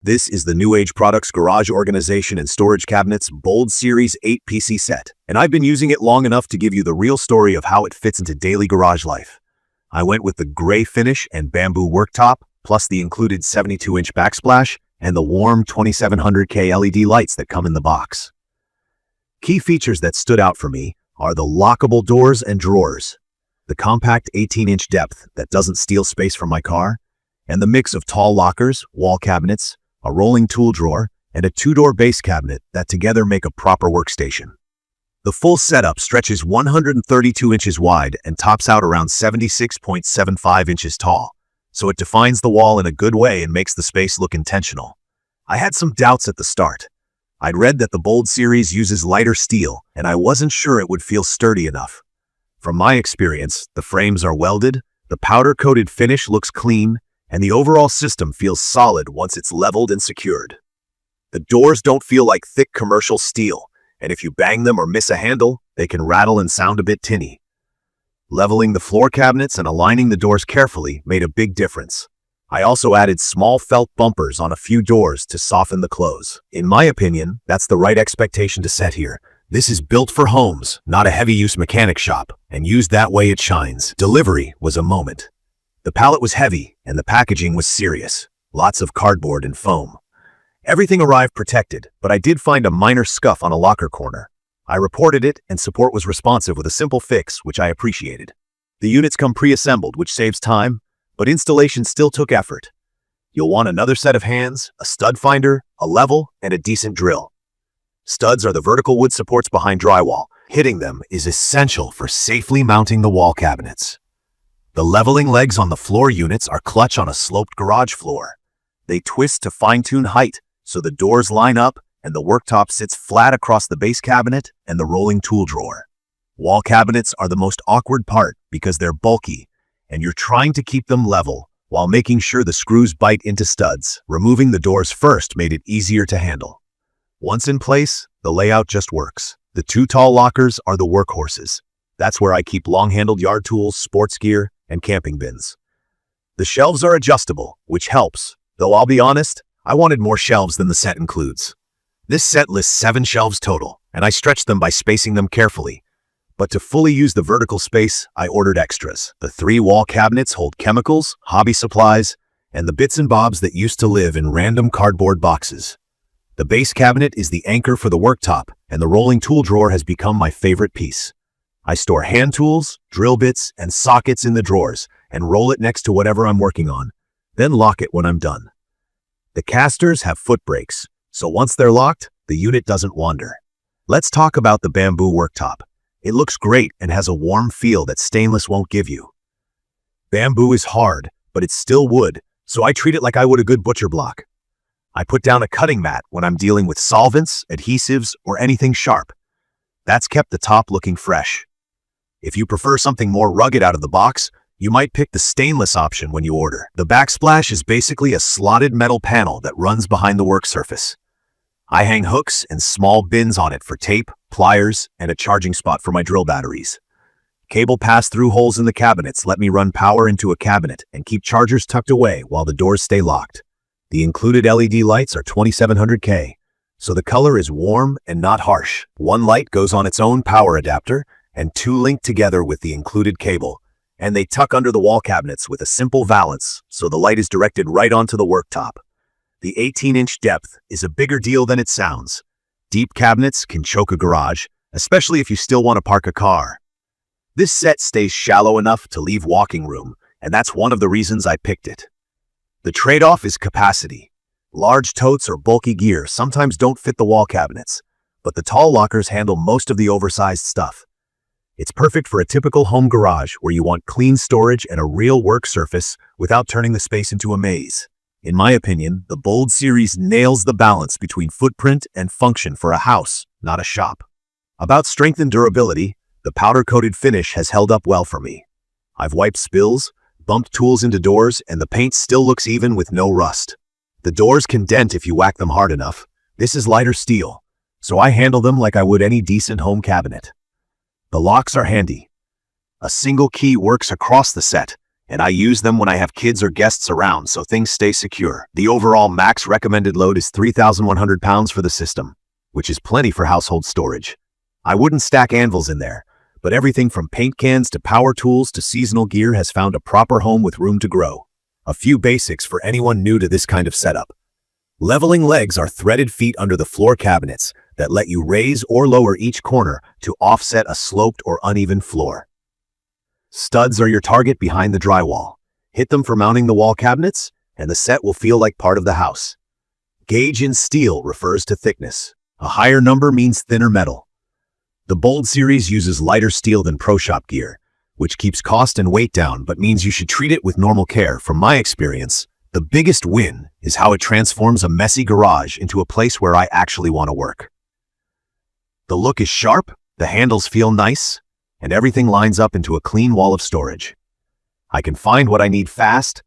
This is the NewAge Products Garage Organization and Storage Cabinets Bold Series 8-PC set, and I've been using it long enough to give you the real story of how it fits into daily garage life. I went with the gray finish and bamboo worktop, plus the included 72-inch backsplash and the warm 2700K LED lights that come in the box. Key features that stood out for me are the lockable doors and drawers, the compact 18-inch depth that doesn't steal space from my car, and the mix of tall lockers, wall cabinets, a rolling tool drawer, and a two-door base cabinet that together make a proper workstation. The full setup stretches 132 inches wide and tops out around 76.75 inches tall, so it defines the wall in a good way and makes the space look intentional. I had some doubts at the start. I'd read that the Bold Series uses lighter steel, and I wasn't sure it would feel sturdy enough. From my experience, the frames are welded, the powder-coated finish looks clean, and the overall system feels solid once it's leveled and secured. The doors don't feel like thick commercial steel, and if you bang them or miss a handle, they can rattle and sound a bit tinny. Leveling the floor cabinets and aligning the doors carefully made a big difference. I also added small felt bumpers on a few doors to soften the close. In my opinion, that's the right expectation to set here. This is built for homes, not a heavy-use mechanic shop, and used that way it shines. Delivery was a moment. The pallet was heavy, and the packaging was serious. Lots of cardboard and foam. Everything arrived protected, but I did find a minor scuff on a locker corner. I reported it, and support was responsive with a simple fix, which I appreciated. The units come pre-assembled, which saves time, but installation still took effort. You'll want another set of hands, a stud finder, a level, and a decent drill. Studs are the vertical wood supports behind drywall. Hitting them is essential for safely mounting the wall cabinets. The leveling legs on the floor units are clutch on a sloped garage floor. They twist to fine-tune height, so the doors line up and the worktop sits flat across the base cabinet and the rolling tool drawer. Wall cabinets are the most awkward part because they're bulky, and you're trying to keep them level while making sure the screws bite into studs. Removing the doors first made it easier to handle. Once in place, the layout just works. The two tall lockers are the workhorses. That's where I keep long-handled yard tools, sports gear, and camping bins. The shelves are adjustable, which helps, though I'll be honest, I wanted more shelves than the set includes. This set lists 7 shelves total, and I stretched them by spacing them carefully. But to fully use the vertical space, I ordered extras. The 3 wall cabinets hold chemicals, hobby supplies, and the bits and bobs that used to live in random cardboard boxes. The base cabinet is the anchor for the worktop, and the rolling tool drawer has become my favorite piece. I store hand tools, drill bits, and sockets in the drawers and roll it next to whatever I'm working on, then lock it when I'm done. The casters have foot brakes, so once they're locked, the unit doesn't wander. Let's talk about the bamboo worktop. It looks great and has a warm feel that stainless won't give you. Bamboo is hard, but it's still wood, so I treat it like I would a good butcher block. I put down a cutting mat when I'm dealing with solvents, adhesives, or anything sharp. That's kept the top looking fresh. If you prefer something more rugged out of the box, you might pick the stainless option when you order. The backsplash is basically a slotted metal panel that runs behind the work surface. I hang hooks and small bins on it for tape, pliers, and a charging spot for my drill batteries. Cable pass-through holes in the cabinets let me run power into a cabinet and keep chargers tucked away while the doors stay locked. The included LED lights are 2700K, so the color is warm and not harsh. One light goes on its own power adapter, and 2 link together with the included cable, and they tuck under the wall cabinets with a simple valance, so the light is directed right onto the worktop. The 18-inch depth is a bigger deal than it sounds. Deep cabinets can choke a garage, especially if you still want to park a car. This set stays shallow enough to leave walking room, and that's one of the reasons I picked it. The trade-off is capacity. Large totes or bulky gear sometimes don't fit the wall cabinets, but the tall lockers handle most of the oversized stuff. It's perfect for a typical home garage where you want clean storage and a real work surface without turning the space into a maze. In my opinion, the Bold Series nails the balance between footprint and function for a house, not a shop. About strength and durability, the powder-coated finish has held up well for me. I've wiped spills, bumped tools into doors, and the paint still looks even with no rust. The doors can dent if you whack them hard enough. This is lighter steel, so I handle them like I would any decent home cabinet. The locks are handy. A single key works across the set, and I use them when I have kids or guests around so things stay secure. The overall max recommended load is 3,100 pounds for the system, which is plenty for household storage. I wouldn't stack anvils in there, but everything from paint cans to power tools to seasonal gear has found a proper home with room to grow. A few basics for anyone new to this kind of setup. Leveling legs are threaded feet under the floor cabinets that let you raise or lower each corner to offset a sloped or uneven floor. Studs are your target behind the drywall. Hit them for mounting the wall cabinets, and the set will feel like part of the house. Gauge in steel refers to thickness. A higher number means thinner metal. The Bold Series uses lighter steel than Pro Shop gear, which keeps cost and weight down but means you should treat it with normal care. From my experience, the biggest win is how it transforms a messy garage into a place where I actually want to work. The look is sharp, the handles feel nice, and everything lines up into a clean wall of storage. I can find what I need fast,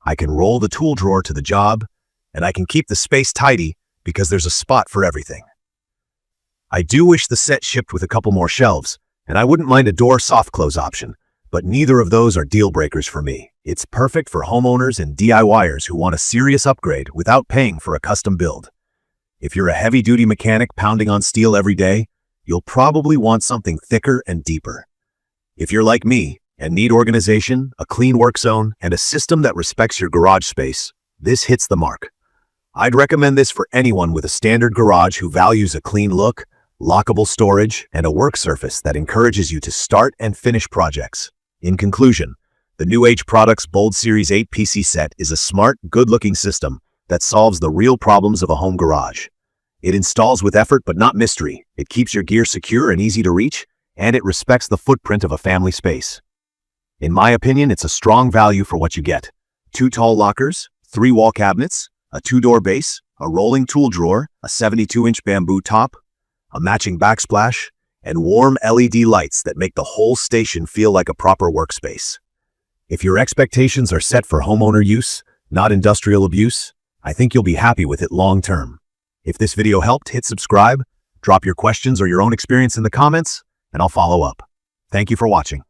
I can roll the tool drawer to the job, and I can keep the space tidy because there's a spot for everything. I do wish the set shipped with a couple more shelves, and I wouldn't mind a door soft close option, but neither of those are deal breakers for me. It's perfect for homeowners and DIYers who want a serious upgrade without paying for a custom build. If you're a heavy-duty mechanic pounding on steel every day, you'll probably want something thicker and deeper. If you're like me and need organization, a clean work zone, and a system that respects your garage space, this hits the mark. I'd recommend this for anyone with a standard garage who values a clean look, lockable storage, and a work surface that encourages you to start and finish projects. In conclusion, the NewAge Products Bold Series 8 PC set is a smart, good-looking system that solves the real problems of a home garage. It installs with effort but not mystery, it keeps your gear secure and easy to reach, and it respects the footprint of a family space. In my opinion, it's a strong value for what you get. 2 tall lockers, 3 wall cabinets, a 2-door base, a rolling tool drawer, a 72-inch bamboo top, a matching backsplash, and warm LED lights that make the whole station feel like a proper workspace. If your expectations are set for homeowner use, not industrial abuse, I think you'll be happy with it long term. If this video helped, hit subscribe, drop your questions or your own experience in the comments, and I'll follow up. Thank you for watching.